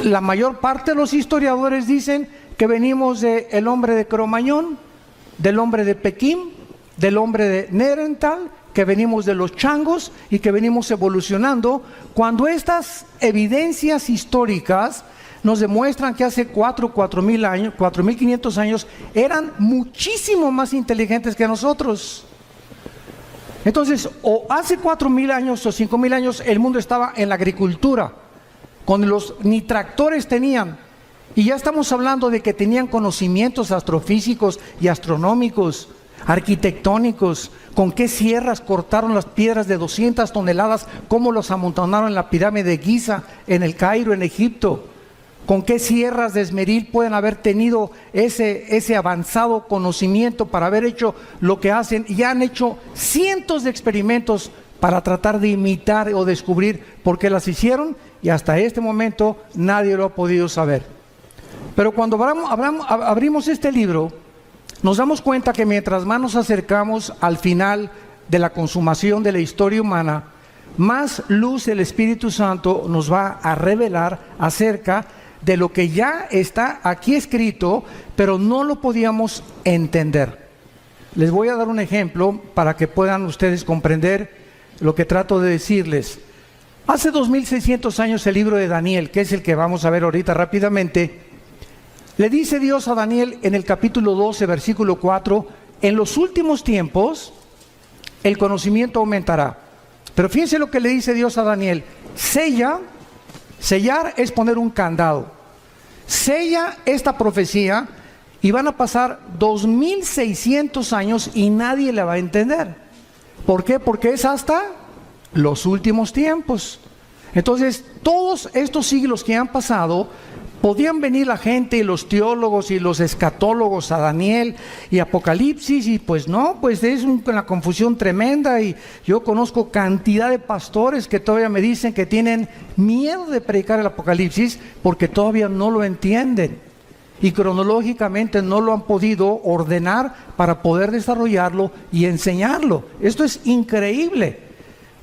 La mayor parte de los historiadores dicen que venimos del hombre de Cromañón, del hombre de Pekín, del hombre de Neandertal, que venimos de los changos y que venimos evolucionando, cuando estas evidencias históricas nos demuestran que hace 4.000 años, 4.500 años, eran muchísimo más inteligentes que nosotros. Entonces, o hace 4.000 años o 5.000 años el mundo estaba en la agricultura, cuando ni tractores tenían, y ya estamos hablando de que tenían conocimientos astrofísicos y astronómicos, arquitectónicos, con qué sierras cortaron las piedras de 200 toneladas, cómo los amontonaron en la pirámide de Giza, en el Cairo, en Egipto, con qué sierras de esmeril pueden haber tenido ese avanzado conocimiento para haber hecho lo que hacen, y han hecho cientos de experimentos para tratar de imitar o descubrir por qué las hicieron, y hasta este momento nadie lo ha podido saber. Pero cuando abrimos este libro, nos damos cuenta que mientras más nos acercamos al final de la consumación de la historia humana, más luz el Espíritu Santo nos va a revelar acerca de lo que ya está aquí escrito, pero no lo podíamos entender. Les voy a dar un ejemplo para que puedan ustedes comprender lo que trato de decirles. Hace 2600 años el libro de Daniel, que es el que vamos a ver ahorita rápidamente, le dice Dios a Daniel en el capítulo 12, versículo 4, en los últimos tiempos el conocimiento aumentará. Pero fíjense lo que le dice Dios a Daniel: sella, sellar es poner un candado. Sella esta profecía y van a pasar 2600 años y nadie la va a entender. ¿Por qué? Porque es hasta los últimos tiempos. Entonces, todos estos siglos que han pasado, podían venir la gente y los teólogos y los escatólogos a Daniel y Apocalipsis, y pues no, pues es una confusión tremenda, y yo conozco cantidad de pastores que todavía me dicen que tienen miedo de predicar el Apocalipsis porque todavía no lo entienden y cronológicamente no lo han podido ordenar para poder desarrollarlo y enseñarlo. Esto es increíble.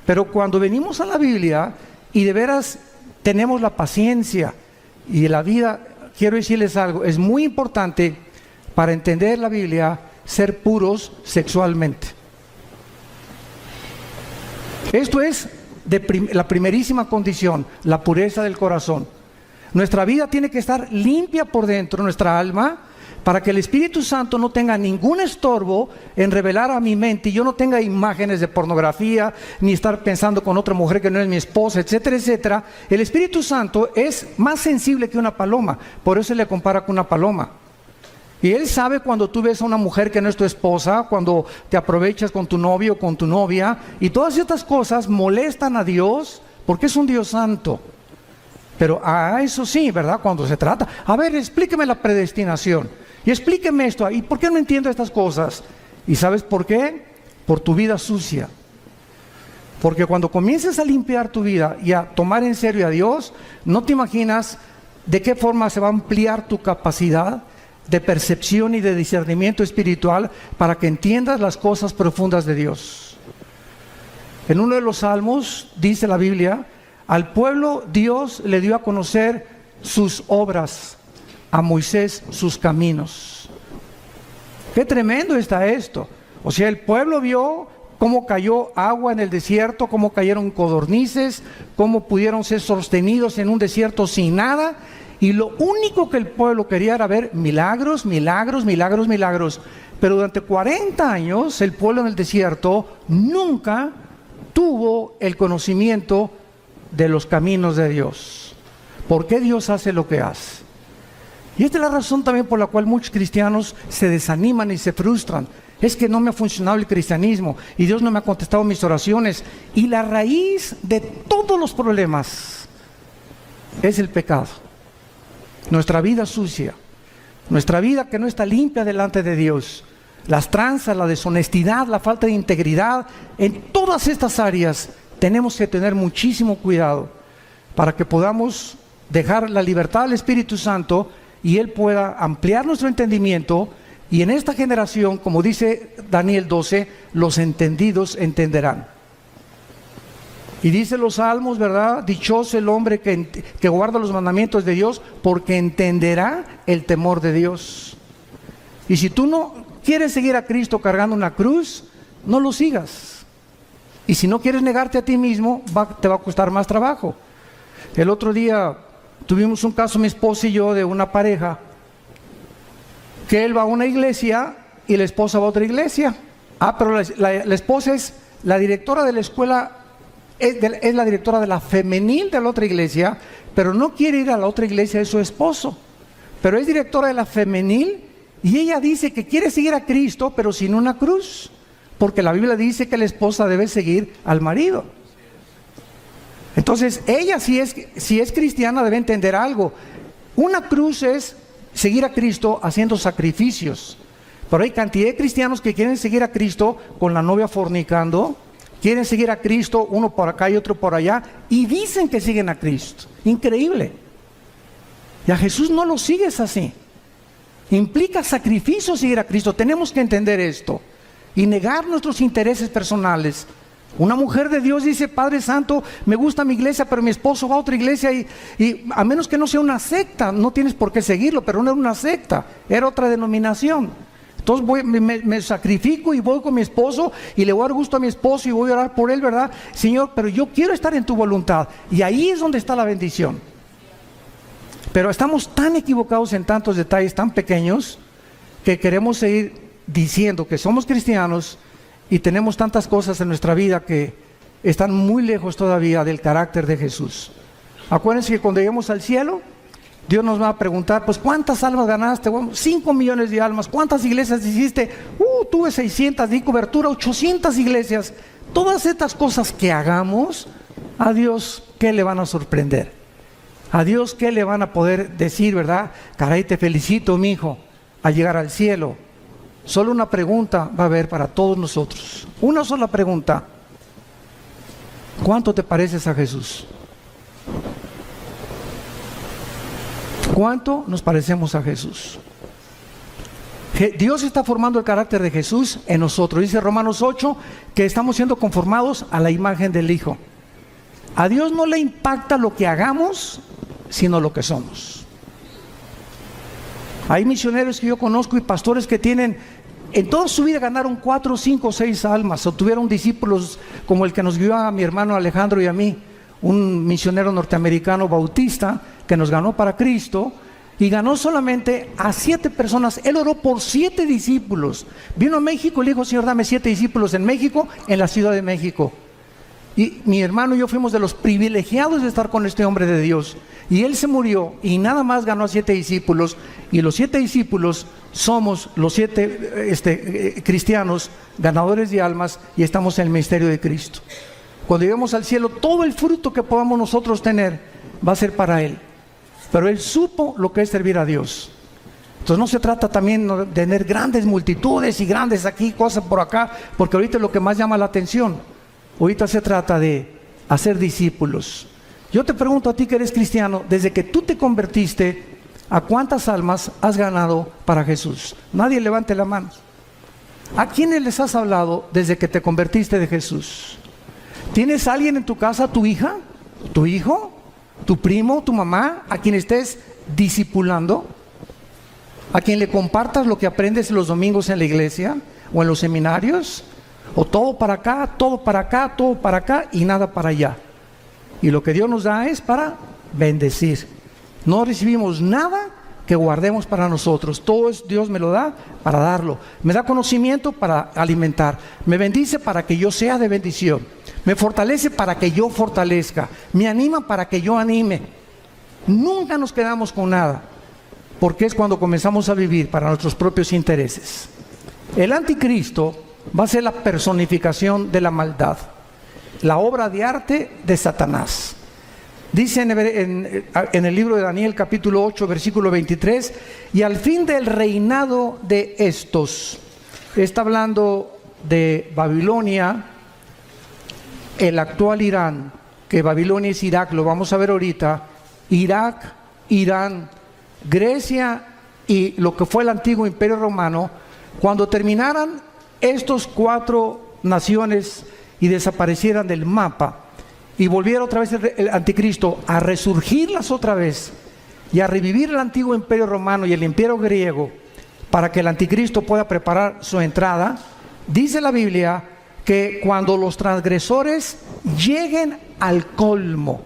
Pero cuando venimos a la Biblia y de veras tenemos la paciencia y la vida, quiero decirles algo, es muy importante para entender la Biblia ser puros sexualmente. Esto es la primerísima condición, la pureza del corazón. Nuestra vida tiene que estar limpia por dentro, nuestra alma, para que el Espíritu Santo no tenga ningún estorbo en revelar a mi mente y yo no tenga imágenes de pornografía, ni estar pensando con otra mujer que no es mi esposa, etcétera, etcétera. El Espíritu Santo es más sensible que una paloma, por eso se le compara con una paloma. Y Él sabe cuando tú ves a una mujer que no es tu esposa, cuando te aprovechas con tu novio o con tu novia, y todas estas cosas molestan a Dios, porque es un Dios santo. Pero eso sí, ¿verdad? Cuando se trata, a ver, explíqueme la predestinación, y explíqueme esto, ¿y por qué no entiendo estas cosas? ¿Y sabes por qué? Por tu vida sucia. Porque cuando comiences a limpiar tu vida y a tomar en serio a Dios, no te imaginas de qué forma se va a ampliar tu capacidad de percepción y de discernimiento espiritual para que entiendas las cosas profundas de Dios. En uno de los salmos dice la Biblia: al pueblo Dios le dio a conocer sus obras, a Moisés sus caminos. Qué tremendo está esto. O sea, el pueblo vio cómo cayó agua en el desierto, cómo cayeron codornices, cómo pudieron ser sostenidos en un desierto sin nada, y lo único que el pueblo quería era ver milagros, milagros, milagros, milagros. Pero durante 40 años el pueblo en el desierto nunca tuvo el conocimiento de los caminos de Dios. ¿Por qué Dios hace lo que hace? Y esta es la razón también por la cual muchos cristianos se desaniman y se frustran. Es que no me ha funcionado el cristianismo y Dios no me ha contestado mis oraciones. Y la raíz de todos los problemas es el pecado. Nuestra vida sucia, nuestra vida que no está limpia delante de Dios, las tranzas, la deshonestidad, la falta de integridad, en todas estas áreas tenemos que tener muchísimo cuidado para que podamos dejar la libertad al Espíritu Santo y Él pueda ampliar nuestro entendimiento. Y en esta generación, como dice Daniel 12, los entendidos entenderán. Y dice los salmos, ¿verdad? Dichoso el hombre que guarda los mandamientos de Dios, porque entenderá el temor de Dios. Y si tú no quieres seguir a Cristo cargando una cruz, no lo sigas. Y si no quieres negarte a ti mismo, te va a costar más trabajo. El otro día tuvimos un caso, mi esposa y yo, de una pareja, que él va a una iglesia y la esposa va a otra iglesia. Pero la esposa es la directora de la escuela, es la directora de la femenil de la otra iglesia, pero no quiere ir a la otra iglesia de su esposo. Pero es directora de la femenil y ella dice que quiere seguir a Cristo, pero sin una cruz, porque la Biblia dice que la esposa debe seguir al marido. Entonces ella, si es cristiana, debe entender algo. Una cruz es seguir a Cristo haciendo sacrificios. Pero hay cantidad de cristianos que quieren seguir a Cristo con la novia fornicando, quieren seguir a Cristo, uno por acá y otro por allá, y dicen que siguen a Cristo. Increíble. Y a Jesús no lo sigues así. Implica sacrificio seguir a Cristo. Tenemos que entender esto y negar nuestros intereses personales. Una mujer de Dios dice: Padre Santo, me gusta mi iglesia, pero mi esposo va a otra iglesia y a menos que no sea una secta, no tienes por qué seguirlo, pero no era una secta, era otra denominación. Entonces me sacrifico y voy con mi esposo y le voy a dar gusto a mi esposo y voy a orar por él, ¿verdad? Señor, pero yo quiero estar en tu voluntad. Y ahí es donde está la bendición. Pero estamos tan equivocados en tantos detalles tan pequeños que queremos seguir diciendo que somos cristianos y tenemos tantas cosas en nuestra vida que están muy lejos todavía del carácter de Jesús. Acuérdense que cuando lleguemos al cielo, Dios nos va a preguntar: pues ¿cuántas almas ganaste? Bueno, 5 millones de almas. ¿Cuántas iglesias hiciste? Tuve 600, di cobertura, 800 iglesias. Todas estas cosas que hagamos, a Dios, ¿qué le van a sorprender? A Dios, ¿qué le van a poder decir, verdad? Caray, te felicito, mi hijo, al llegar al cielo. Solo una pregunta va a haber para todos nosotros. Una sola pregunta: ¿cuánto te pareces a Jesús? ¿Cuánto nos parecemos a Jesús? Dios está formando el carácter de Jesús en nosotros. Dice Romanos 8 que estamos siendo conformados a la imagen del Hijo. A Dios no le impacta lo que hagamos, sino lo que somos. Hay misioneros que yo conozco y pastores que tienen, en toda su vida ganaron 4, 5, 6 almas, o tuvieron discípulos como el que nos guió a mi hermano Alejandro y a mí, un misionero norteamericano bautista que nos ganó para Cristo, y ganó solamente a 7 personas. Él oró por 7 discípulos. Vino a México y le dijo: Señor, dame 7 discípulos en México, en la Ciudad de México. Y mi hermano y yo fuimos de los privilegiados de estar con este hombre de Dios. Y él se murió y nada más ganó a 7 discípulos. Y los 7 discípulos somos los 7 cristianos ganadores de almas y estamos en el ministerio de Cristo. Cuando lleguemos al cielo, todo el fruto que podamos nosotros tener va a ser para Él. Pero Él supo lo que es servir a Dios. Entonces no se trata también de tener grandes multitudes y grandes aquí, cosas por acá, porque ahorita es lo que más llama la atención. Ahorita se trata de hacer discípulos. Yo te pregunto a ti que eres cristiano, desde que tú te convertiste, ¿a cuántas almas has ganado para Jesús? Nadie levante la mano. ¿A quiénes les has hablado desde que te convertiste de Jesús? ¿Tienes a alguien en tu casa, tu hija, tu hijo, tu primo, tu mamá, a quien estés discipulando? ¿A quien le compartas lo que aprendes los domingos en la iglesia o en los seminarios? ¿O todo para acá, todo para acá, todo para acá y nada para allá? Y lo que Dios nos da es para bendecir. No recibimos nada que guardemos para nosotros. Todo es, Dios me lo da para darlo. Me da conocimiento para alimentar. Me bendice para que yo sea de bendición. Me fortalece para que yo fortalezca. Me anima para que yo anime. Nunca nos quedamos con nada, porque es cuando comenzamos a vivir para nuestros propios intereses. El anticristo va a ser la personificación de la maldad, la obra de arte de Satanás. Dice en el libro de Daniel capítulo 8 versículo 23: y al fin del reinado de estos, está hablando de Babilonia, el actual Irán, que Babilonia es Irak, lo vamos a ver ahorita. Irak, Irán, Grecia y lo que fue el antiguo imperio romano. Cuando terminaran estos 4 naciones y desaparecieran del mapa, y volviera otra vez el anticristo a resurgirlas otra vez y a revivir el antiguo imperio romano y el imperio griego para que el anticristo pueda preparar su entrada, dice la Biblia que cuando los transgresores lleguen al colmo,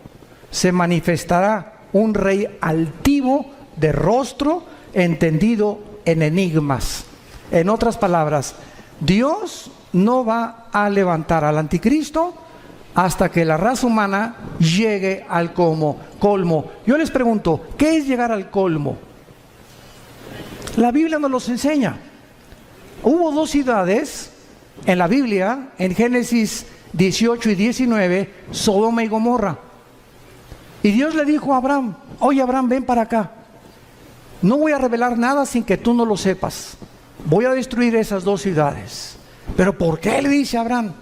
se manifestará un rey altivo de rostro, entendido en enigmas. En otras palabras, Dios no va a levantar al anticristo hasta que la raza humana llegue al colmo. Yo les pregunto, ¿qué es llegar al colmo? La Biblia nos los enseña. Hubo dos ciudades en la Biblia, en Génesis 18 y 19, Sodoma y Gomorra. Y Dios le dijo a Abraham, oye Abraham, ven para acá. No voy a revelar nada sin que tú no lo sepas. Voy a destruir esas dos ciudades. ¿Pero por qué? Le dice Abraham.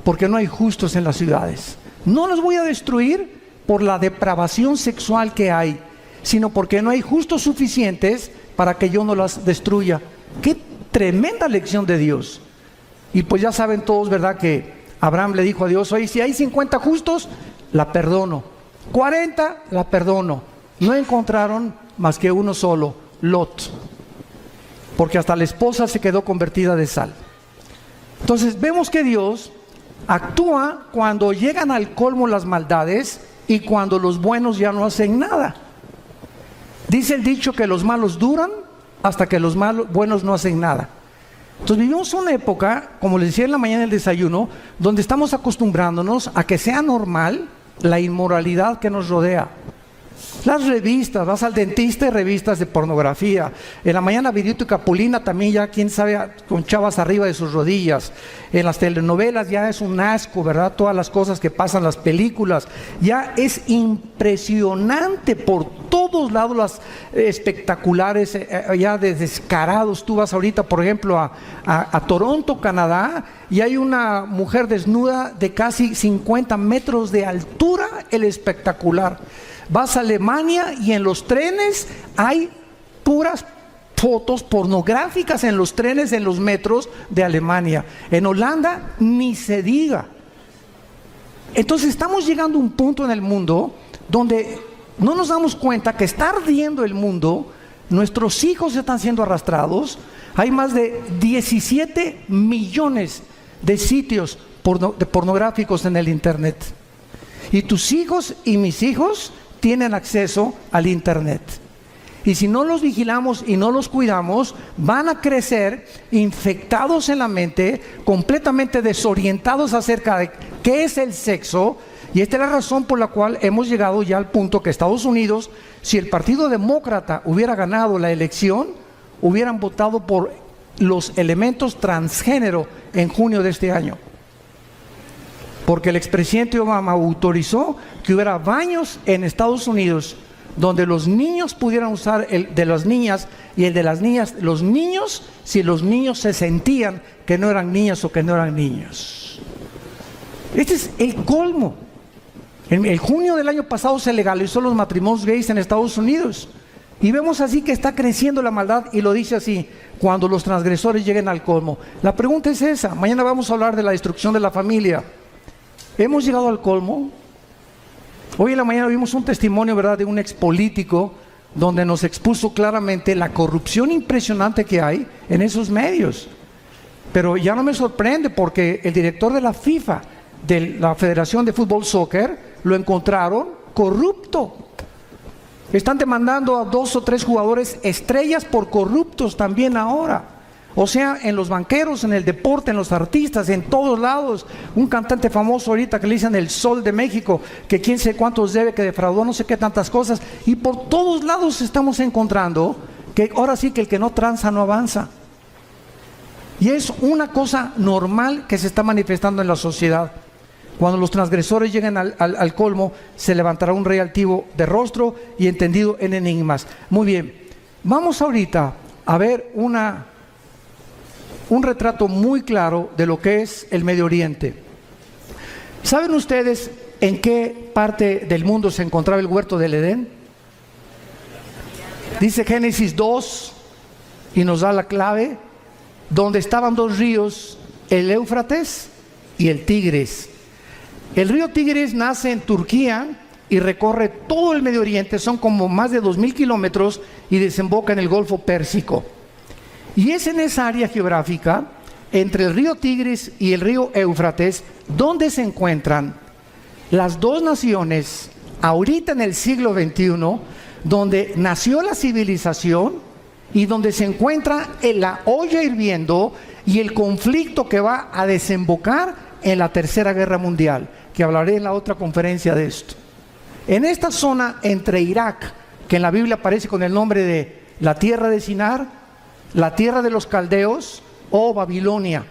Porque no hay justos en las ciudades. No las voy a destruir por la depravación sexual que hay, sino porque no hay justos suficientes para que yo no las destruya. ¡Qué tremenda lección de Dios! Y pues ya saben todos, ¿verdad?, que Abraham le dijo a Dios, oye, si hay 50 justos, la perdono. 40, la perdono. No encontraron más que uno solo, Lot. Porque hasta la esposa se quedó convertida de sal. Entonces vemos que Dios actúa cuando llegan al colmo las maldades y cuando los buenos ya no hacen nada. Dice el dicho que los malos duran hasta que los buenos no hacen nada. Entonces vivimos una época, como les decía en la mañana del desayuno, donde estamos acostumbrándonos a que sea normal la inmoralidad que nos rodea. Las revistas, vas al dentista y revistas de pornografía. En la mañana Vidito y Capulina también ya, quién sabe, con chavas arriba de sus rodillas. En las telenovelas ya es un asco, ¿verdad? Todas las cosas que pasan, las películas. Ya es impresionante por todos lados las espectaculares, ya de descarados. Tú vas ahorita, por ejemplo, a Toronto, Canadá, y hay una mujer desnuda de casi 50 metros de altura, el espectacular. Vas a Alemania y en los trenes hay puras fotos pornográficas en los trenes, en los metros de Alemania. En Holanda ni se diga. Entonces estamos llegando a un punto en el mundo donde no nos damos cuenta que está ardiendo el mundo, nuestros hijos están siendo arrastrados. Hay más de 17 millones de sitios pornográficos en el internet. Y tus hijos y mis hijos tienen acceso al internet. Y si no los vigilamos y no los cuidamos, van a crecer infectados en la mente, completamente desorientados acerca de qué es el sexo. Y esta es la razón por la cual hemos llegado ya al punto que Estados Unidos, si el Partido Demócrata hubiera ganado la elección, hubieran votado por los elementos transgénero en junio de este año. Porque el expresidente Obama autorizó que hubiera baños en Estados Unidos donde los niños pudieran usar el de las niñas y el de las niñas, los niños, si los niños se sentían que no eran niñas o que no eran niños. Este es el colmo. En el junio del año pasado se legalizó los matrimonios gays en Estados Unidos. Y vemos así que está creciendo la maldad, y lo dice así, cuando los transgresores lleguen al colmo. La pregunta es esa. Mañana vamos a hablar de la destrucción de la familia. ¿Hemos llegado al colmo? Hoy en la mañana vimos un testimonio, ¿verdad?, de un expolítico donde nos expuso claramente la corrupción impresionante que hay en esos medios. Pero ya no me sorprende porque el director de la FIFA, de la Federación de Fútbol Soccer, lo encontraron corrupto. Están demandando a 2 o 3 jugadores estrellas por corruptos también ahora. O sea, en los banqueros, en el deporte, en los artistas, en todos lados. Un cantante famoso ahorita que le dicen el Sol de México, que quién sé cuántos debe, que defraudó no sé qué tantas cosas. Y por todos lados estamos encontrando que ahora sí que el que no tranza no avanza. Y es una cosa normal que se está manifestando en la sociedad. Cuando los transgresores lleguen al colmo, se levantará un rey altivo de rostro y entendido en enigmas. Muy bien, vamos ahorita a ver un retrato muy claro de lo que es el Medio Oriente. ¿Saben ustedes en qué parte del mundo se encontraba el huerto del Edén? Dice Génesis 2 y nos da la clave, donde estaban 2 ríos, el Éufrates y el Tigris. El río Tigris nace en Turquía y recorre todo el Medio Oriente, son como más de 2000 kilómetros y desemboca en el Golfo Pérsico. Y es en esa área geográfica, entre el río Tigris y el río Éufrates, donde se encuentran las dos naciones, ahorita en el siglo XXI, donde nació la civilización y donde se encuentra en la olla hirviendo y el conflicto que va a desembocar en la Tercera Guerra Mundial, que hablaré en la otra conferencia de esto. En esta zona entre Irak, que en la Biblia aparece con el nombre de la tierra de Sinar, la tierra de los caldeos o Babilonia,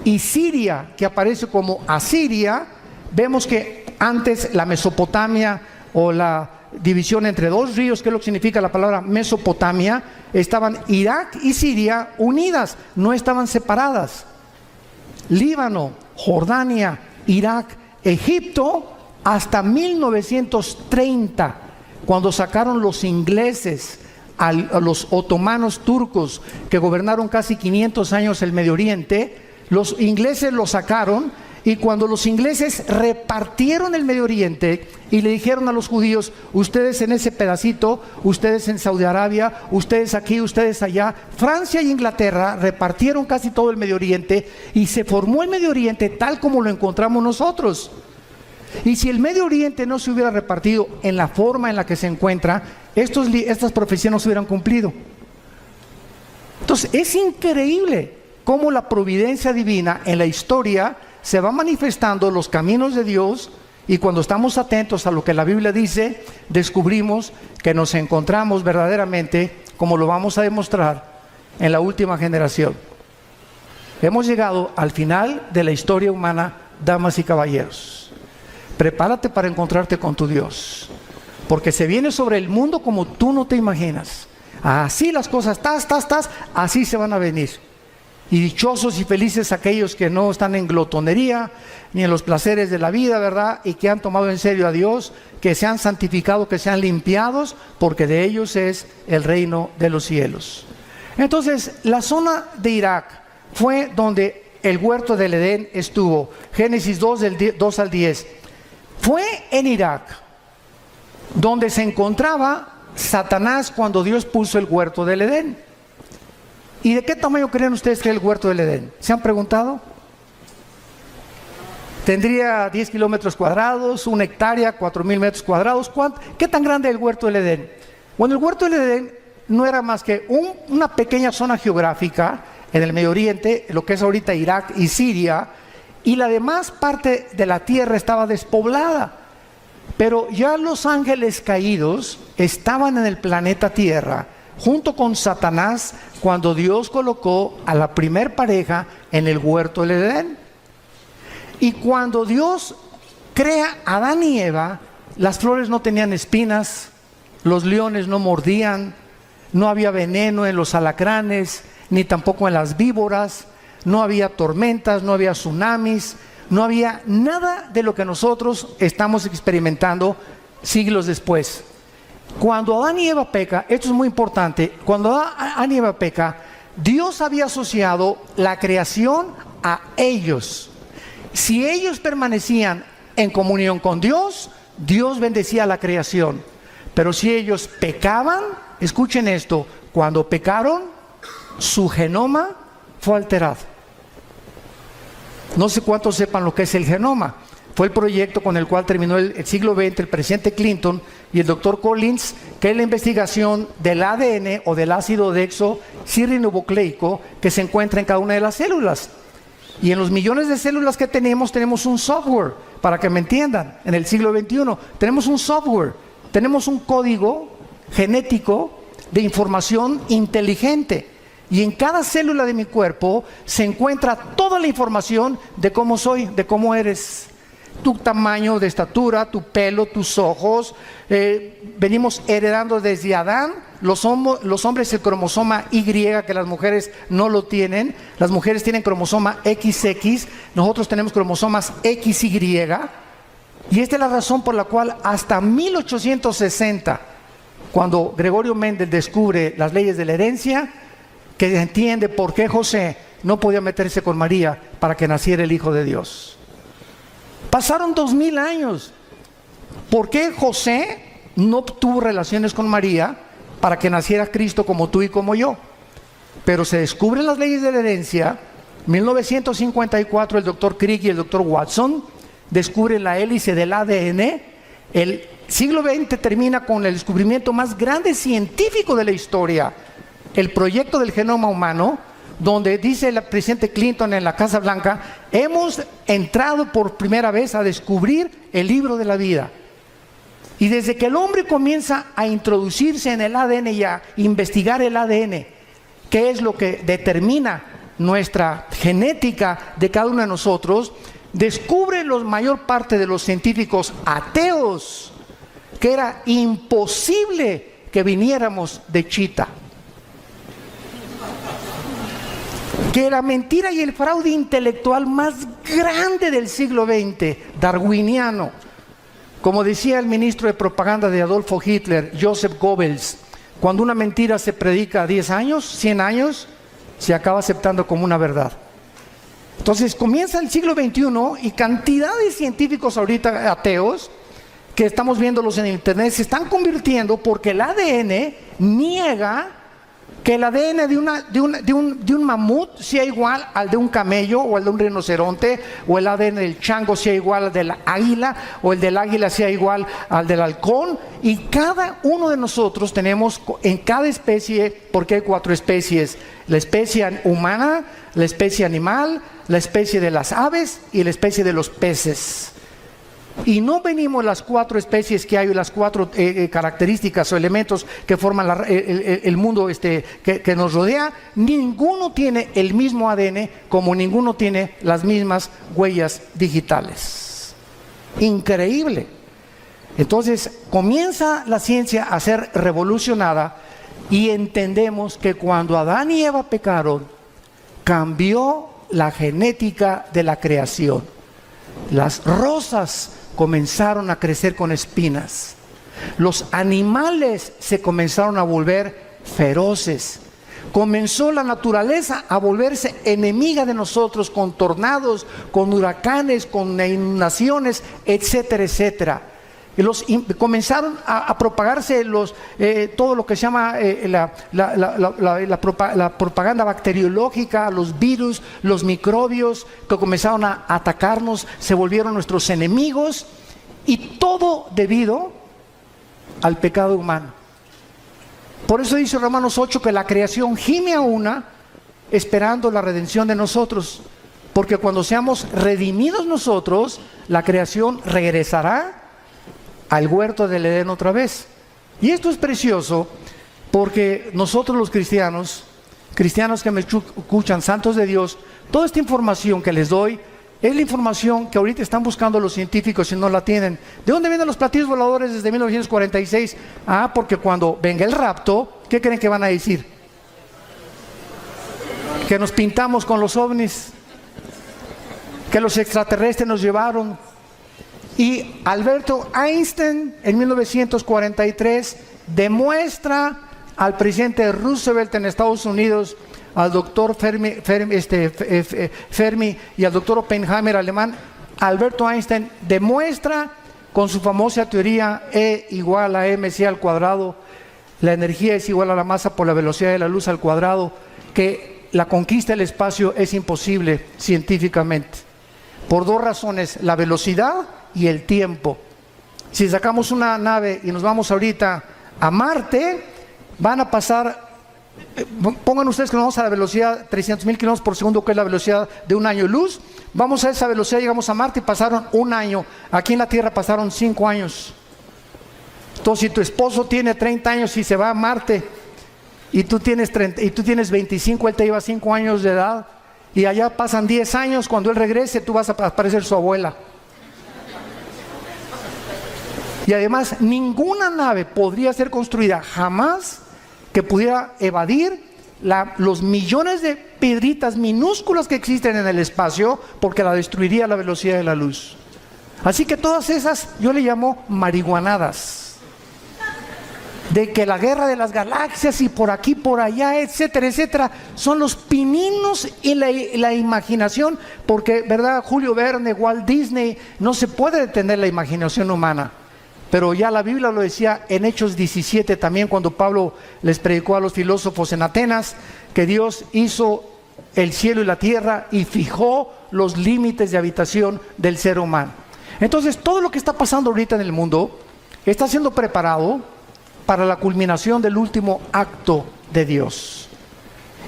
y Siria, que aparece como Asiria, vemos que antes la Mesopotamia o la división entre dos ríos, que es lo que significa la palabra Mesopotamia, estaban Irak y Siria unidas, no estaban separadas. Líbano, Jordania, Irak, Egipto, hasta 1930, cuando sacaron los ingleses a los otomanos turcos que gobernaron casi 500 años el Medio Oriente. Los ingleses lo sacaron, y cuando los ingleses repartieron el Medio Oriente y le dijeron a los judíos: ustedes en ese pedacito, ustedes en Saudi Arabia, ustedes aquí, ustedes allá, Francia y Inglaterra repartieron casi todo el Medio Oriente, y se formó el Medio Oriente tal como lo encontramos nosotros. Y si el Medio Oriente no se hubiera repartido en la forma en la que se encuentra, estas profecías no se hubieran cumplido. Entonces es increíble cómo la providencia divina en la historia se va manifestando los caminos de Dios, y cuando estamos atentos a lo que la Biblia dice, descubrimos que nos encontramos verdaderamente, como lo vamos a demostrar, en la última generación. Hemos llegado al final de la historia humana, damas y caballeros. Prepárate para encontrarte con tu Dios, porque se viene sobre el mundo como tú no te imaginas. Así las cosas, así se van a venir. Y dichosos y felices aquellos que no están en glotonería ni en los placeres de la vida, ¿verdad? Y que han tomado en serio a Dios, que se han santificado, que se han limpiados, porque de ellos es el reino de los cielos. Entonces, la zona de Irak fue donde el huerto del Edén estuvo. Génesis 2, del 2 al 10. Fue en Irak donde se encontraba Satanás cuando Dios puso el huerto del Edén. ¿Y de qué tamaño creen ustedes que es el huerto del Edén? ¿Se han preguntado? Tendría 10 kilómetros cuadrados, 1 hectárea, 4,000 metros cuadrados. ¿Qué tan grande es el huerto del Edén? Bueno, el huerto del Edén no era más que una pequeña zona geográfica en el Medio Oriente, lo que es ahorita Irak y Siria, y la demás parte de la tierra estaba despoblada. Pero ya los ángeles caídos estaban en el planeta Tierra, junto con Satanás, cuando Dios colocó a la primer pareja en el huerto del Edén. Y cuando Dios crea a Adán y Eva, las flores no tenían espinas, los leones no mordían, no había veneno en los alacranes, ni tampoco en las víboras, no había tormentas, no había tsunamis, no había nada de lo que nosotros estamos experimentando siglos después. Cuando Adán y Eva peca, esto es muy importante, cuando Adán y Eva peca, Dios había asociado la creación a ellos. Si ellos permanecían en comunión con Dios, Dios bendecía la creación. Pero si ellos pecaban, escuchen esto, cuando pecaron, su genoma fue alterado. No sé cuántos sepan lo que es el genoma. Fue el proyecto con el cual terminó el siglo XX el presidente Clinton y el doctor Collins, que es la investigación del ADN o del ácido desoxirribonucleico que se encuentra en cada una de las células. Y en los millones de células que tenemos un software, para que me entiendan, en el siglo XXI, tenemos un software, tenemos un código genético de información inteligente. Y en cada célula de mi cuerpo se encuentra toda la información de cómo soy, de cómo eres, tu tamaño de estatura, tu pelo, tus ojos. Venimos heredando desde Adán, los hombres el cromosoma Y, que las mujeres no lo tienen. Las mujeres tienen cromosoma XX, nosotros tenemos cromosomas XY. Y esta es la razón por la cual hasta 1860, cuando Gregorio Mendel descubre las leyes de la herencia, que entiende por qué José no podía meterse con María para que naciera el Hijo de Dios. Pasaron 2000 años. ¿Por qué José no tuvo relaciones con María para que naciera Cristo como tú y como yo? Pero se descubren las leyes de la herencia. 1954 el doctor Crick y el doctor Watson descubren la hélice del ADN. El siglo XX termina con el descubrimiento más grande científico de la historia, el proyecto del genoma humano, donde dice el presidente Clinton en la Casa Blanca: hemos entrado por primera vez a descubrir el libro de la vida. Y desde que el hombre comienza a introducirse en el ADN y a investigar el ADN, que es lo que determina nuestra genética de cada uno de nosotros, descubre la mayor parte de los científicos ateos que era imposible que viniéramos de Chita, que la mentira y el fraude intelectual más grande del siglo XX, darwiniano, como decía el ministro de propaganda de Adolfo Hitler, Joseph Goebbels, cuando una mentira se predica 10 años, 100 años, se acaba aceptando como una verdad. Entonces comienza el siglo XXI y cantidad de científicos ahorita ateos, que estamos viéndolos en internet, se están convirtiendo porque el ADN niega que el ADN de un mamut sea igual al de un camello o al de un rinoceronte, o el ADN del chango sea igual al del águila, o el del águila sea igual al del halcón. Y cada uno de nosotros tenemos en cada especie, porque hay 4 especies: la especie humana, la especie animal, la especie de las aves y la especie de los peces. Y no venimos las 4 especies que hay, las 4 características o elementos que forman el mundo que nos rodea. Ninguno tiene el mismo ADN, como ninguno tiene las mismas huellas digitales. Increíble. Entonces comienza la ciencia a ser revolucionada y entendemos que cuando Adán y Eva pecaron, cambió la genética de la creación. Las rosas comenzaron a crecer con espinas. Los animales se comenzaron a volver feroces. Comenzó la naturaleza a volverse enemiga de nosotros, con tornados, con huracanes, con inundaciones, etcétera, etcétera. Comenzaron a propagarse todo lo que se llama la propaganda bacteriológica, los virus, los microbios que comenzaron a atacarnos, se volvieron nuestros enemigos, y todo debido al pecado humano. Por eso dice Romanos 8 que la creación gime a una, esperando la redención de nosotros, porque cuando seamos redimidos nosotros, la creación regresará al huerto del Edén otra vez. Y esto es precioso, porque nosotros los cristianos que me escuchan, santos de Dios, toda esta información que les doy es la información que ahorita están buscando los científicos y no la tienen. ¿De dónde vienen los platillos voladores desde 1946? Porque cuando venga el rapto, ¿qué creen que van a decir? Que nos pintamos con los ovnis, que los extraterrestres nos llevaron. Y Alberto Einstein en 1943 demuestra al presidente Roosevelt en Estados Unidos, al doctor Fermi y al doctor Oppenheimer alemán. Alberto Einstein demuestra con su famosa teoría E igual a mc al cuadrado, la energía es igual a la masa por la velocidad de la luz al cuadrado, que la conquista del espacio es imposible científicamente, por 2 razones: la velocidad y el tiempo. Si sacamos una nave y nos vamos ahorita a Marte, van a pasar, pongan ustedes que nos vamos a la velocidad 300,000 kilómetros por segundo, que es la velocidad de un año luz. Vamos a esa velocidad, llegamos a Marte y pasaron 1 año. Aquí en la Tierra pasaron 5 años. Entonces, si tu esposo tiene 30 años y se va a Marte, y tú tienes 25, él te lleva 5 años de edad, y allá pasan 10 años, cuando él regrese tú vas a parecer su abuela. Y además ninguna nave podría ser construida jamás que pudiera evadir los millones de piedritas minúsculas que existen en el espacio, porque la destruiría a la velocidad de la luz. Así que todas esas yo le llamo marihuanadas. de que la guerra de las galaxias y por aquí, por allá, etcétera, etcétera, son los pininos y la imaginación, porque, ¿verdad? Julio Verne, Walt Disney, no se puede detener la imaginación humana. Pero ya la Biblia lo decía en Hechos 17 también, cuando Pablo les predicó a los filósofos en Atenas, que Dios hizo el cielo y la tierra y fijó los límites de habitación del ser humano. Entonces, todo lo que está pasando ahorita en el mundo está siendo preparado para la culminación del último acto de Dios.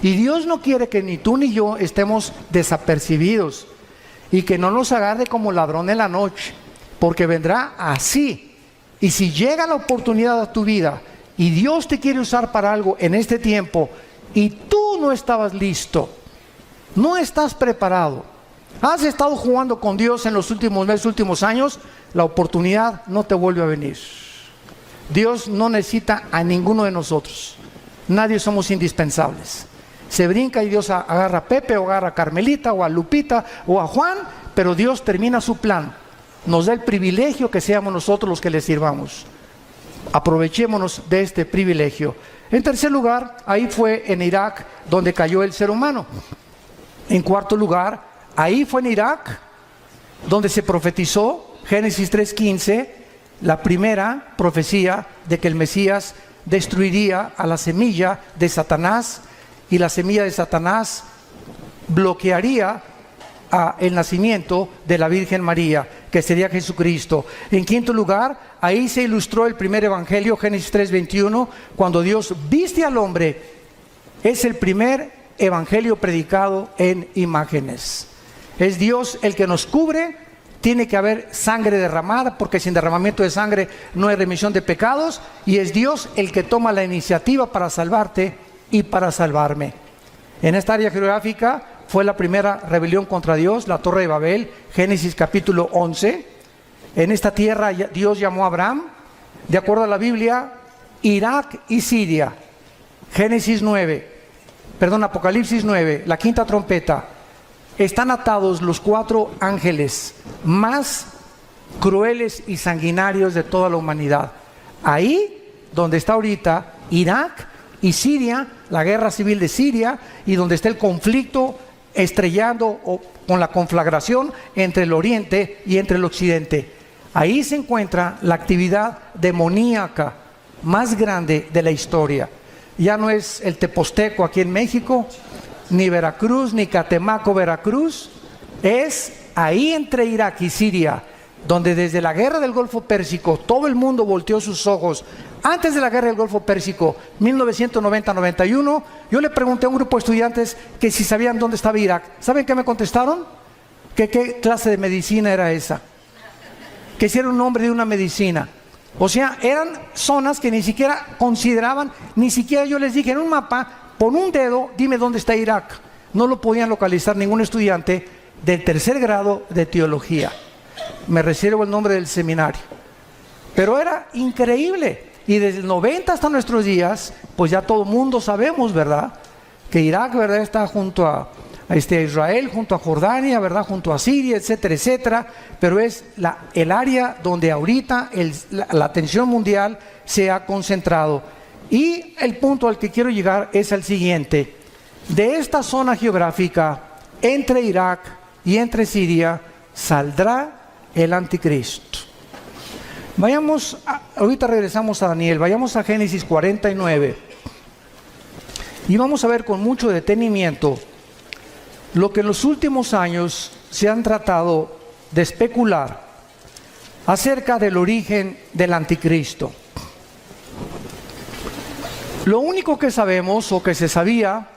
Y Dios no quiere que ni tú ni yo estemos desapercibidos y que no nos agarre como ladrón en la noche, porque vendrá así. Y si llega la oportunidad a tu vida y Dios te quiere usar para algo en este tiempo y tú no estabas listo, no estás preparado, has estado jugando con Dios en los últimos meses, últimos años, la oportunidad no te vuelve a venir. Dios no necesita a ninguno de nosotros. Nadie somos indispensables. Se brinca y Dios agarra a Pepe o agarra a Carmelita o a Lupita o a Juan, pero Dios termina su plan. Nos da el privilegio que seamos nosotros los que le sirvamos. Aprovechémonos de este privilegio. En tercer lugar, ahí fue en Irak donde cayó el ser humano. En cuarto lugar, ahí fue en Irak donde se profetizó, Génesis 3:15, la primera profecía de que el Mesías destruiría a la semilla de Satanás, y la semilla de Satanás bloquearía el nacimiento de la Virgen María, que sería Jesucristo. En quinto lugar, ahí se ilustró el primer evangelio, Génesis 3:21, cuando Dios viste al hombre. Es el primer evangelio predicado en imágenes. Es Dios el que nos cubre. Tiene que haber sangre derramada, porque sin derramamiento de sangre no hay remisión de pecados, y es Dios el que toma la iniciativa para salvarte y para salvarme. En esta área geográfica fue la primera rebelión contra Dios, la Torre de Babel, Génesis capítulo 11. En esta tierra Dios llamó a Abraham, de acuerdo a la Biblia, Irak y Siria. Apocalipsis 9, la quinta trompeta. Están atados los 4 ángeles más crueles y sanguinarios de toda la humanidad. Ahí donde está ahorita Irak y Siria, la guerra civil de Siria, y donde está el conflicto estrellando o con la conflagración entre el oriente y entre el occidente. Ahí se encuentra la actividad demoníaca más grande de la historia. Ya no es el Teposteco aquí en México, ni Veracruz, ni Catemaco, Veracruz. Es ahí entre Irak y Siria, donde desde la guerra del Golfo Pérsico todo el mundo volteó sus ojos. Antes de la guerra del Golfo Pérsico, 1990-91, yo le pregunté a un grupo de estudiantes que si sabían dónde estaba Irak. ¿Saben qué me contestaron? Que qué clase de medicina era esa, que si era un nombre de una medicina. O sea, eran zonas que ni siquiera consideraban, ni siquiera yo les dije en un mapa, pon un dedo, dime dónde está Irak. No lo podían localizar ningún estudiante del tercer grado de teología. Me reservo el nombre del seminario. Pero era increíble. Y desde el 90 hasta nuestros días, pues ya todo el mundo sabemos, ¿verdad? Que Irak, ¿verdad?, está junto a Israel, junto a Jordania, ¿verdad?, junto a Siria, etcétera, etcétera. Pero es el área donde ahorita la atención mundial se ha concentrado. Y el punto al que quiero llegar es el siguiente. De esta zona geográfica, entre Irak y entre Siria, saldrá el anticristo. Ahorita regresamos a Daniel, vayamos a Génesis 49. Y vamos a ver con mucho detenimiento lo que en los últimos años se han tratado de especular acerca del origen del anticristo. Lo único que sabemos, o que se sabía,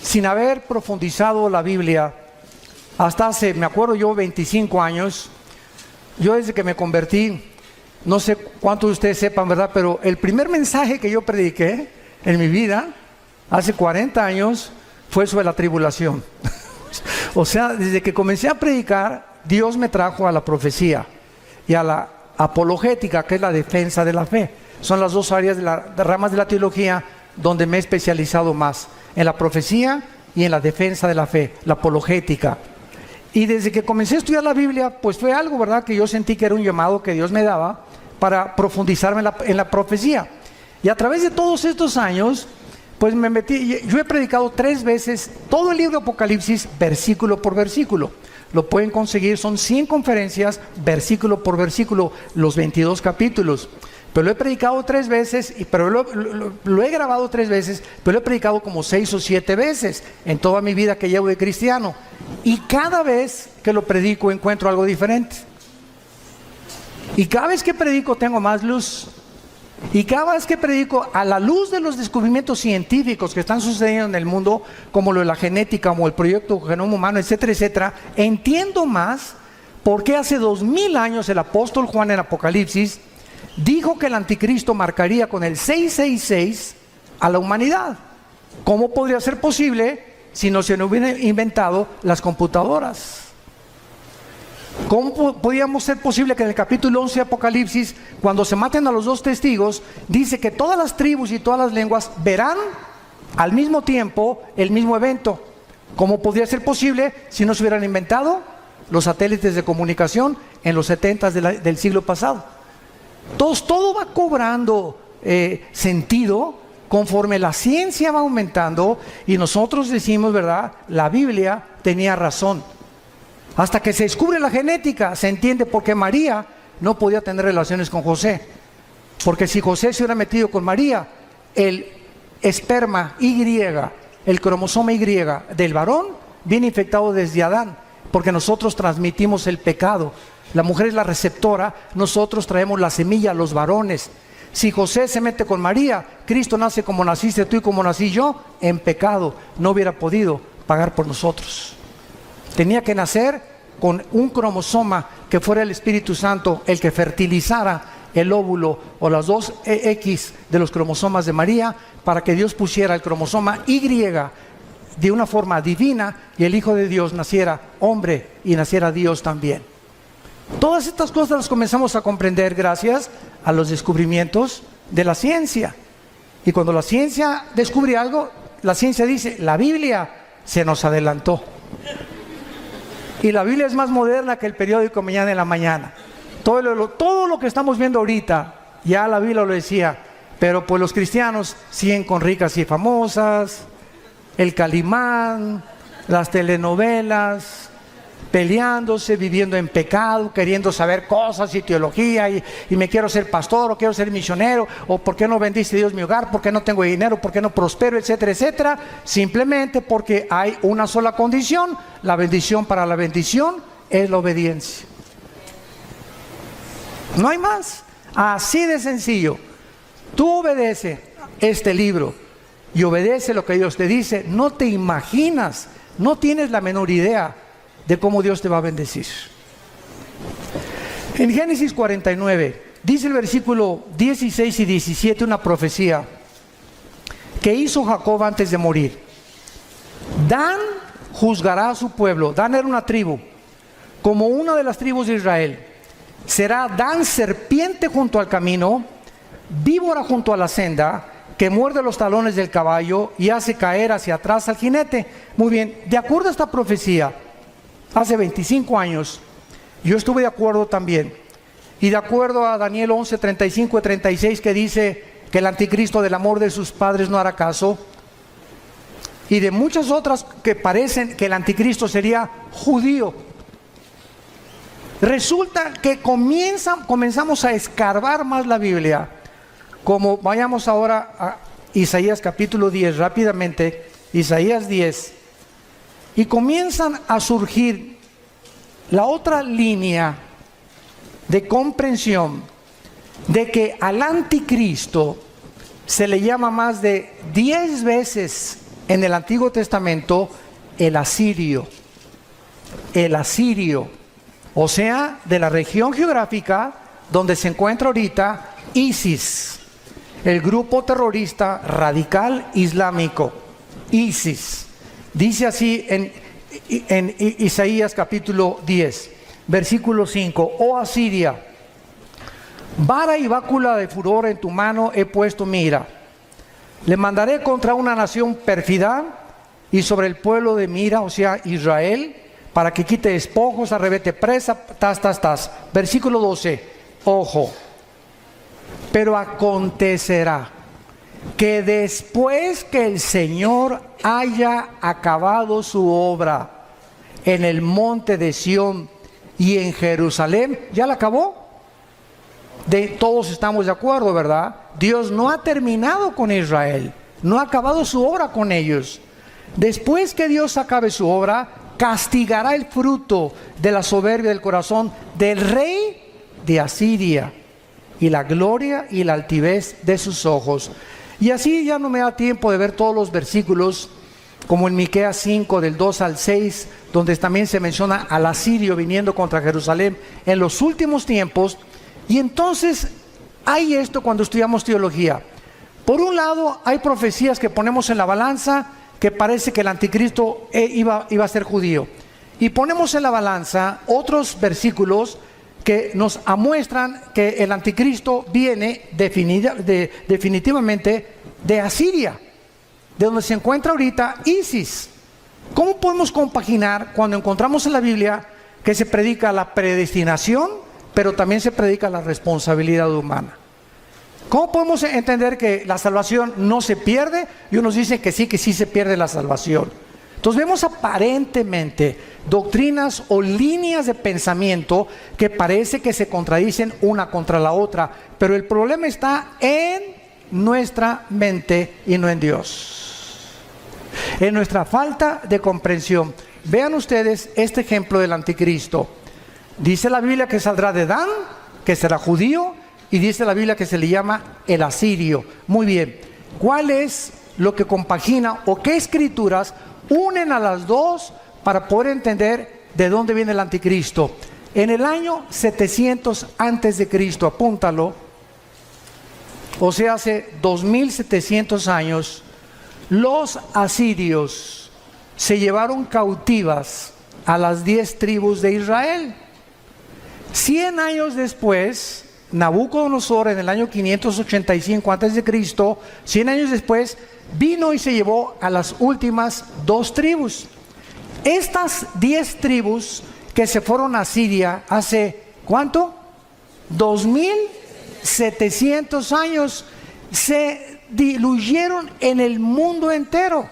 sin haber profundizado la Biblia, hasta hace, me acuerdo yo, 25 años, yo desde que me convertí, no sé cuántos de ustedes sepan, ¿verdad?, pero el primer mensaje que yo prediqué en mi vida, hace 40 años, fue sobre la tribulación. O sea, desde que comencé a predicar, Dios me trajo a la profecía y a la apologética, que es la defensa de la fe. Son las dos áreas de las ramas de la teología donde me he especializado más, en la profecía y en la defensa de la fe, la apologética. Y desde que comencé a estudiar la Biblia, pues fue algo, ¿verdad?, que yo sentí que era un llamado que Dios me daba para profundizarme en la profecía. Y a través de todos estos años, pues me metí, yo he predicado 3 veces todo el libro de Apocalipsis, versículo por versículo. Lo pueden conseguir, son 100 conferencias, versículo por versículo, los 22 capítulos. Pero lo he predicado 3 veces, pero lo he grabado 3 veces, pero lo he predicado como 6 o 7 veces en toda mi vida que llevo de cristiano. Y cada vez que lo predico encuentro algo diferente. Y cada vez que predico tengo más luz. Y cada vez que predico a la luz de los descubrimientos científicos que están sucediendo en el mundo, como lo de la genética, como el proyecto Genoma Humano, etcétera, etcétera, entiendo más por qué hace 2000 años el apóstol Juan en Apocalipsis dijo que el anticristo marcaría con el 666 a la humanidad. ¿Cómo podría ser posible si no se hubieran inventado las computadoras? ¿Cómo podíamos ser posible que en el capítulo 11 de Apocalipsis, cuando se maten a los 2 testigos, dice que todas las tribus y todas las lenguas verán al mismo tiempo el mismo evento? ¿Cómo podría ser posible si no se hubieran inventado los satélites de comunicación en los 70 del siglo pasado? Entonces todo va cobrando sentido conforme la ciencia va aumentando y nosotros decimos, ¿verdad? La Biblia tenía razón. Hasta que se descubre la genética, se entiende por qué María no podía tener relaciones con José. Porque si José se hubiera metido con María, el esperma Y, el cromosoma Y del varón, viene infectado desde Adán, porque nosotros transmitimos el pecado. La mujer es la receptora, nosotros traemos la semilla a los varones. Si José se mete con María, Cristo nace como naciste tú y como nací yo, en pecado. No hubiera podido pagar por nosotros. Tenía que nacer con un cromosoma que fuera el Espíritu Santo el que fertilizara el óvulo o las 2 X de los cromosomas de María, para que Dios pusiera el cromosoma Y de una forma divina y el Hijo de Dios naciera hombre y naciera Dios también. Todas estas cosas las comenzamos a comprender gracias a los descubrimientos de la ciencia. Y cuando la ciencia descubre algo, la ciencia dice, la Biblia se nos adelantó. Y la Biblia es más moderna que el periódico Mañana en la Mañana. Todo lo que estamos viendo ahorita, ya la Biblia lo decía, pero pues los cristianos siguen con Ricas y Famosas, el Calimán, las telenovelas, peleándose, viviendo en pecado, queriendo saber cosas y teología, y me quiero ser pastor, o quiero ser misionero, o por qué no bendice Dios mi hogar, por qué no tengo dinero, por qué no prospero, etcétera, etcétera, simplemente porque hay una sola condición. La bendición para la bendición es la obediencia. No hay más, así de sencillo. Tú obedece este libro y obedece lo que Dios te dice, no te imaginas, no tienes la menor idea de cómo Dios te va a bendecir. En Génesis 49 dice el versículo 16 y 17 una profecía que hizo Jacob antes de morir. Dan juzgará a su pueblo. Dan era una tribu, como una de las tribus de Israel. Será Dan serpiente junto al camino, víbora junto a la senda, que muerde los talones del caballo y hace caer hacia atrás al jinete. Muy bien, de acuerdo a esta profecía, hace 25 años, yo estuve de acuerdo también. Y de acuerdo a Daniel 11, 35 y 36, que dice que el anticristo del amor de sus padres no hará caso. Y de muchas otras que parecen que el anticristo sería judío. Resulta que comenzamos a escarbar más la Biblia. Como vayamos ahora a Isaías capítulo 10, rápidamente, Isaías 10. Y comienzan a surgir la otra línea de comprensión de que al anticristo se le llama más de 10 veces en el Antiguo Testamento el asirio. El asirio, o sea, de la región geográfica donde se encuentra ahorita ISIS, el grupo terrorista radical islámico, ISIS. Dice así en Isaías capítulo 10, versículo 5, oh Asiria, vara y bácula de furor en tu mano he puesto mi ira. Le mandaré contra una nación pérfida y sobre el pueblo de mi ira, o sea, Israel, para que quite despojos, arrebete presa, tas. Versículo 12, ojo, pero acontecerá. que después que el Señor haya acabado su obra en el monte de Sión y en Jerusalén, ¿ya la acabó? Todos estamos de acuerdo, ¿verdad? Dios no ha terminado con Israel, no ha acabado su obra con ellos. Después que Dios acabe su obra, castigará el fruto de la soberbia del corazón del rey de Asiria y la gloria y la altivez de sus ojos. Y así ya no me da tiempo de ver todos los versículos, como en Miqueas 5 del 2 al 6, donde también se menciona al asirio viniendo contra Jerusalén en los últimos tiempos. Y entonces hay esto cuando estudiamos teología. Por un lado hay profecías que ponemos en la balanza, que parece que el anticristo iba a ser judío. Y ponemos en la balanza otros versículos que nos amuestran que el anticristo viene definitivamente de Asiria, de donde se encuentra ahorita ISIS. ¿Cómo podemos compaginar cuando encontramos en la Biblia que se predica la predestinación, pero también se predica la responsabilidad humana? ¿Cómo podemos entender que la salvación no se pierde y unos dicen que sí se pierde la salvación? Entonces vemos aparentemente doctrinas o líneas de pensamiento que parece que se contradicen una contra la otra, pero el problema está en nuestra mente y no en Dios, en nuestra falta de comprensión. Vean ustedes este ejemplo del anticristo. Dice la Biblia que saldrá de Dan, que será judío, y dice la Biblia que se le llama el asirio. Muy bien, ¿cuál es lo que compagina o qué escrituras unen a las dos para poder entender de dónde viene el anticristo? En el año 700 antes de Cristo, apúntalo, o sea, hace 2700 años, los asirios se llevaron cautivas a las 10 tribus de Israel. 100 años después, Nabucodonosor, en el año 585 antes de Cristo, 100 años después, vino y se llevó a las últimas 2 tribus. Estas 10 tribus que se fueron a Siria hace, ¿cuánto? 2700 años, se diluyeron en el mundo entero.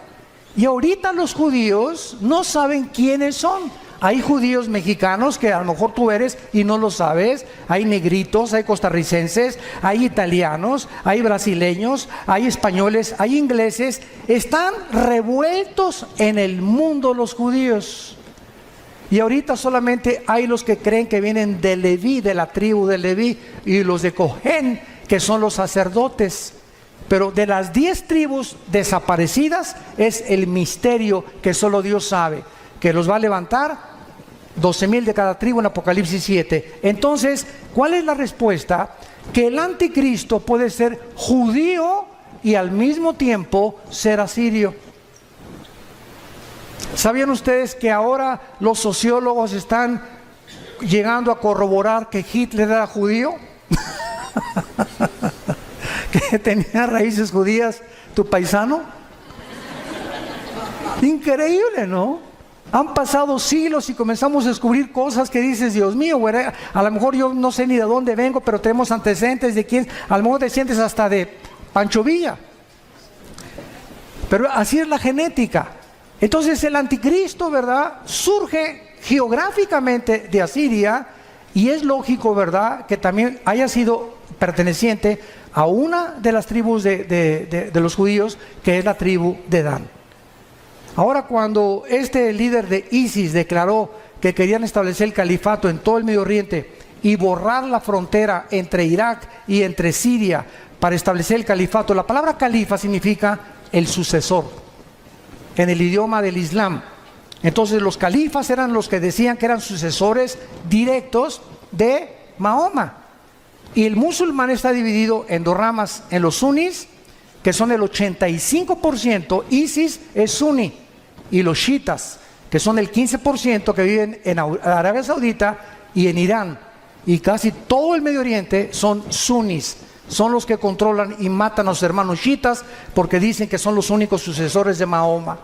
Y ahorita los judíos no saben quiénes son. Hay judíos mexicanos que a lo mejor tú eres y no lo sabes. Hay negritos, hay costarricenses, hay italianos, hay brasileños, hay españoles, hay ingleses. Están revueltos en el mundo los judíos. Y ahorita solamente hay los que creen que vienen de Leví, de la tribu de Leví, y los de Cojén, que son los sacerdotes. Pero de las 10 tribus desaparecidas es el misterio que solo Dios sabe, que los va a levantar 12,000 de cada tribu en Apocalipsis 7. Entonces, ¿cuál es la respuesta? Que el anticristo puede ser judío y al mismo tiempo ser asirio. ¿Sabían ustedes que ahora los sociólogos están llegando a corroborar que Hitler era judío? Que tenía raíces judías, tu paisano. Increíble, ¿no? Han pasado siglos y comenzamos a descubrir cosas que dices, Dios mío, güey, a lo mejor yo no sé ni de dónde vengo, pero tenemos antecedentes de quién, a lo mejor desciendes hasta de Pancho Villa. Pero así es la genética. Entonces el anticristo, ¿verdad?, surge geográficamente de Asiria, y es lógico, ¿verdad?, que también haya sido perteneciente a una de las tribus de los judíos, que es la tribu de Dan. Ahora, cuando este líder de ISIS declaró que querían establecer el califato en todo el Medio Oriente y borrar la frontera entre Irak y entre Siria para establecer el califato, la palabra califa significa el sucesor en el idioma del Islam. Entonces los califas eran los que decían que eran sucesores directos de Mahoma. Y el musulmán está dividido en 2 ramas, en los sunnis, que son el 85%, ISIS es suní, y los chiitas, que son el 15%, que viven en Arabia Saudita y en Irán. Y casi todo el Medio Oriente son sunnis, son los que controlan y matan a los hermanos chiitas porque dicen que son los únicos sucesores de Mahoma.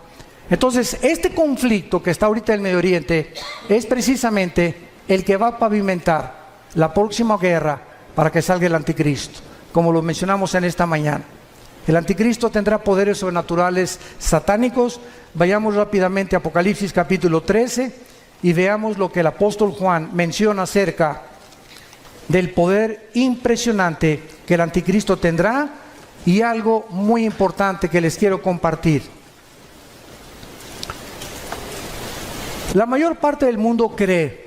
Entonces, este conflicto que está ahorita en el Medio Oriente es precisamente el que va a pavimentar la próxima guerra para que salga el anticristo, como lo mencionamos en esta mañana. El anticristo tendrá poderes sobrenaturales satánicos. Vayamos rápidamente a Apocalipsis capítulo 13 y veamos lo que el apóstol Juan menciona acerca del poder impresionante que el anticristo tendrá, y algo muy importante que les quiero compartir. La mayor parte del mundo cree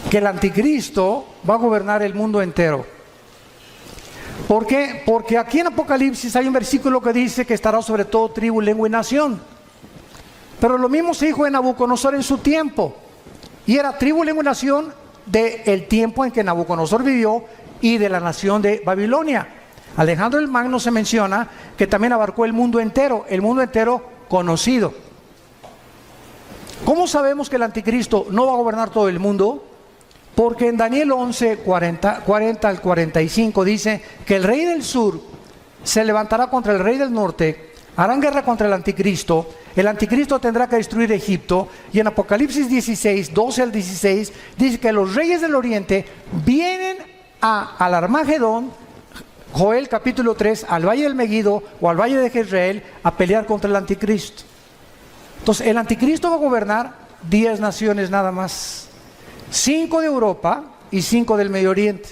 que el anticristo va a gobernar el mundo entero. ¿Por qué? Porque aquí en Apocalipsis hay un versículo que dice que estará sobre todo tribu, lengua y nación. Pero lo mismo se dijo de Nabucodonosor en su tiempo, y era tribu, lengua y nación del tiempo en que Nabucodonosor vivió y de la nación de Babilonia. Alejandro el Magno se menciona que también abarcó el mundo entero conocido. ¿Cómo sabemos que el anticristo no va a gobernar todo el mundo? Porque en Daniel 11, 40 al 45 dice que el rey del sur se levantará contra el rey del norte, harán guerra contra el anticristo tendrá que destruir Egipto, y en Apocalipsis 16, 12 al 16 dice que los reyes del oriente vienen al Armagedón, Joel capítulo 3, al valle del Megiddo o al valle de Jezreel, a pelear contra el anticristo. Entonces el anticristo va a gobernar 10 naciones nada más, 5 de Europa y 5 del Medio Oriente,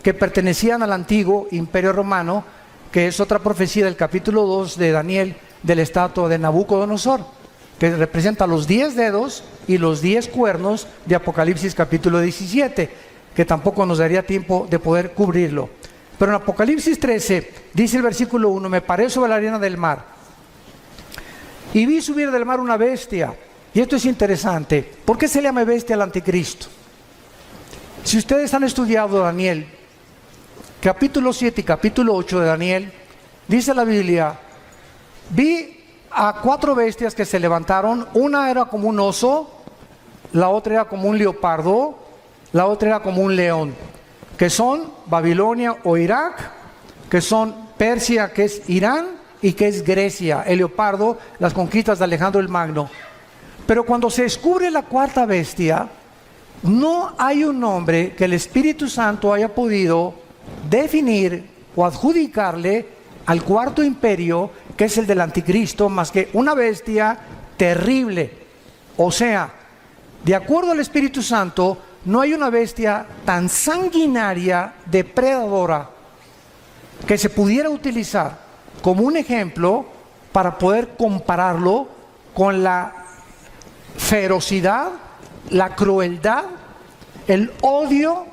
que pertenecían al antiguo imperio romano, que es otra profecía del capítulo 2 de Daniel, de la estatua de Nabucodonosor, que representa los 10 dedos y los 10 cuernos de Apocalipsis capítulo 17, que tampoco nos daría tiempo de poder cubrirlo. Pero en Apocalipsis 13 dice el versículo 1: me paré sobre la arena del mar y vi subir del mar una bestia. Y esto es interesante. ¿Por qué se le llama bestia al anticristo? Si ustedes han estudiado Daniel capítulo 7 y capítulo 8 de Daniel, dice la Biblia: vi a 4 bestias que se levantaron. Una era como un oso, la otra era como un leopardo, la otra era como un león, que son Babilonia o Irak, que son Persia, que es Irán, y que es Grecia. El leopardo, las conquistas de Alejandro el Magno. Pero cuando se descubre la 4ª bestia, no hay un nombre que el Espíritu Santo haya podido definir o adjudicarle al 4º imperio, que es el del anticristo, más que una bestia terrible. O sea, de acuerdo al Espíritu Santo, no hay una bestia tan sanguinaria, depredadora, que se pudiera utilizar como un ejemplo para poder compararlo con la ferocidad, la crueldad, el odio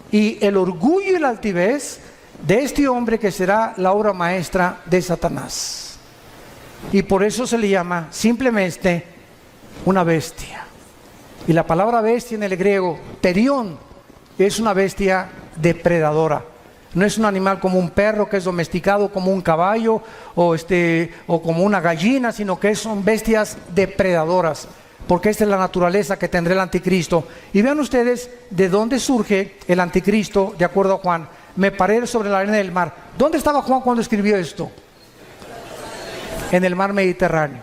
y el orgullo y la altivez de este hombre que será la obra maestra de Satanás. Y por eso se le llama simplemente una bestia. Y la palabra bestia en el griego, terión, es una bestia depredadora. No es un animal como un perro que es domesticado, como un caballo o como una gallina, sino que son bestias depredadoras, porque esta es la naturaleza que tendrá el anticristo. Y vean ustedes de dónde surge el anticristo, de acuerdo a Juan. Me paré sobre la arena del mar. ¿Dónde estaba Juan cuando escribió esto? En el mar Mediterráneo.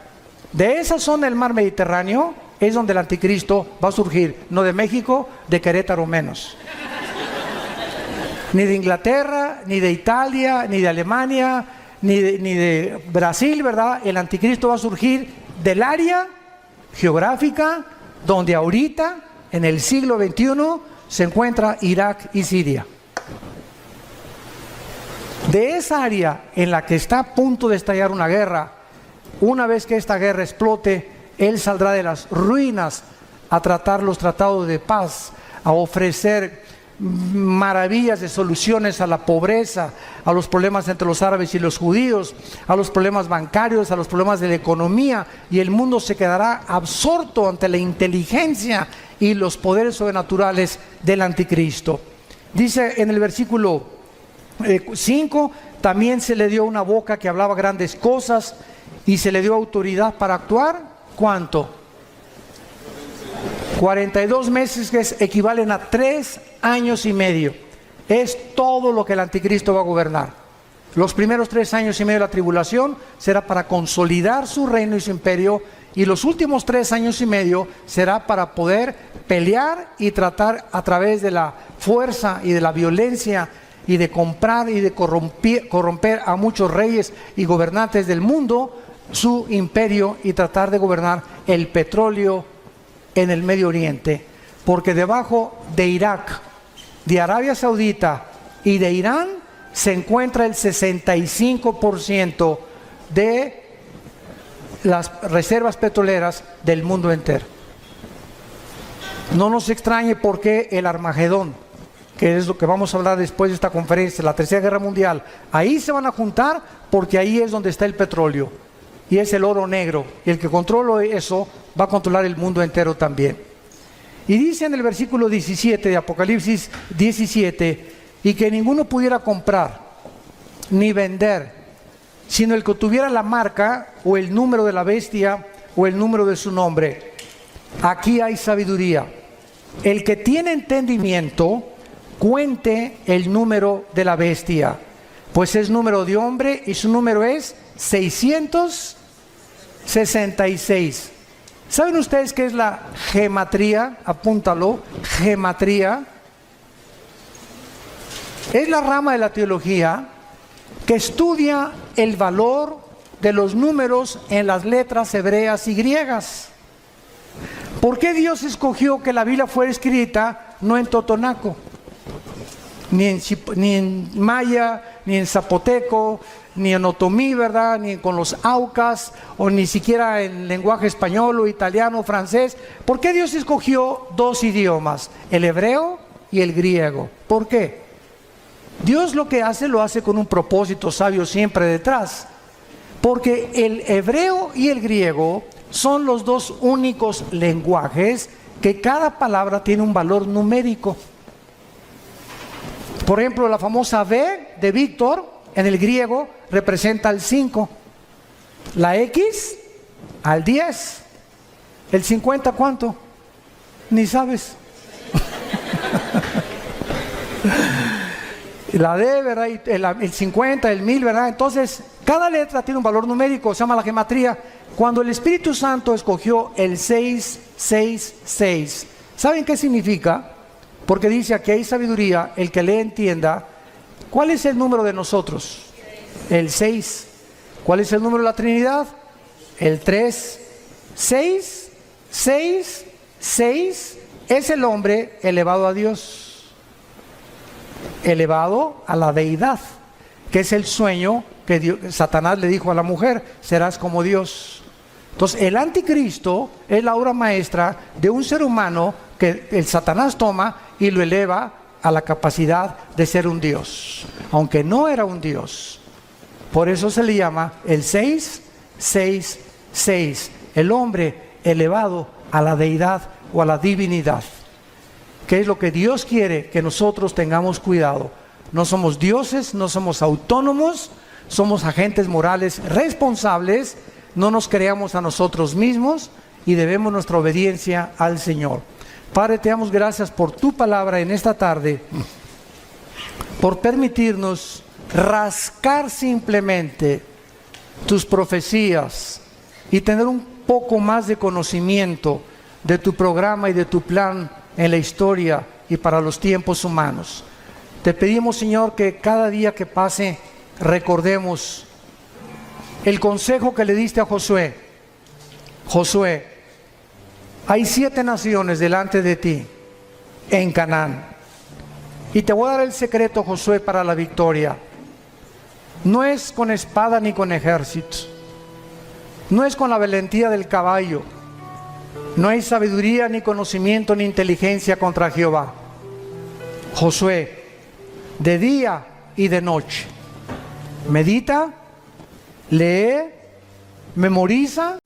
De esa zona del mar Mediterráneo es donde el anticristo va a surgir. No de México, de Querétaro menos. Ni de Inglaterra, ni de Italia, ni de Alemania, ni de Brasil, ¿verdad? El anticristo va a surgir del área geográfica donde ahorita, en el siglo XXI, se encuentra Irak y Siria. De esa área en la que está a punto de estallar una guerra, una vez que esta guerra explote, él saldrá de las ruinas a tratar los tratados de paz, a ofrecer maravillas de soluciones a la pobreza, a los problemas entre los árabes y los judíos, a los problemas bancarios, a los problemas de la economía, y el mundo se quedará absorto ante la inteligencia y los poderes sobrenaturales del anticristo. Dice en el versículo 5, también se le dio una boca que hablaba grandes cosas y se le dio autoridad para actuar. ¿Cuánto? 42 meses, que equivalen a 3 años y medio. Es todo lo que el anticristo va a gobernar. Los primeros 3 años y medio de la tribulación será para consolidar su reino y su imperio, y los últimos 3 años y medio será para poder pelear y tratar a través de la fuerza y de la violencia y de comprar y de corromper a muchos reyes y gobernantes del mundo su imperio y tratar de gobernar el petróleo en el Medio Oriente, porque debajo de Irak, de Arabia Saudita y de Irán se encuentra el 65% de las reservas petroleras del mundo entero. No nos extrañe por qué el Armagedón, que es lo que vamos a hablar después de esta conferencia, la Tercera Guerra Mundial, ahí se van a juntar porque ahí es donde está el petróleo y es el oro negro, y el que controla eso va a controlar el mundo entero también. Y dice en el versículo 17 de Apocalipsis 17, y que ninguno pudiera comprar ni vender, sino el que tuviera la marca o el número de la bestia o el número de su nombre. Aquí hay sabiduría. El que tiene entendimiento, cuente el número de la bestia, pues es número de hombre y su número es 666. ¿Saben ustedes qué es la gematría? Apúntalo, gematría. Es la rama de la teología que estudia el valor de los números en las letras hebreas y griegas. ¿Por qué Dios escogió que la Biblia fuera escrita no en totonaco, ni en maya, ni en zapoteco, ni en otomí, ¿verdad? Ni con los aucas, o ni siquiera en lenguaje español o italiano o francés? ¿Por qué Dios escogió dos idiomas, el hebreo y el griego? ¿Por qué? Dios lo que hace, lo hace con un propósito sabio siempre detrás, porque el hebreo y el griego son los dos únicos lenguajes que cada palabra tiene un valor numérico. Por ejemplo, la famosa V de Víctor en el griego representa el 5, la X al 10, el 50 ¿cuánto? Ni sabes. La D, ¿verdad? El 50, el 1000, ¿verdad? Entonces, cada letra tiene un valor numérico, se llama la gematría. Cuando el Espíritu Santo escogió el 666, ¿saben qué significa? Porque dice aquí hay sabiduría, el que le entienda. ¿Cuál es el número de nosotros? El 6. ¿Cuál es el número de la Trinidad? El 3. 6, 6, 6 es el hombre elevado a Dios, elevado a la deidad, que es el sueño que Satanás le dijo a la mujer: serás como Dios. Entonces el anticristo es la obra maestra de un ser humano que el Satanás toma y lo eleva a la capacidad de ser un Dios, aunque no era un Dios. Por eso se le llama el 666, el hombre elevado a la deidad o a la divinidad, que es lo que Dios quiere que nosotros tengamos cuidado. No somos dioses, no somos autónomos, somos agentes morales responsables. No nos creamos a nosotros mismos y debemos nuestra obediencia al Señor. Padre, te damos gracias por tu palabra en esta tarde, por permitirnos rascar simplemente tus profecías y tener un poco más de conocimiento de tu programa y de tu plan en la historia y para los tiempos humanos. Te pedimos, Señor, que cada día que pase recordemos el consejo que le diste a Josué. Josué, hay 7 naciones delante de ti en Canaán, y te voy a dar el secreto, Josué, para la victoria. No es con espada ni con ejército, no es con la valentía del caballo, no hay sabiduría ni conocimiento ni inteligencia contra Jehová. Josué, de día y de noche, medita, lee, memoriza.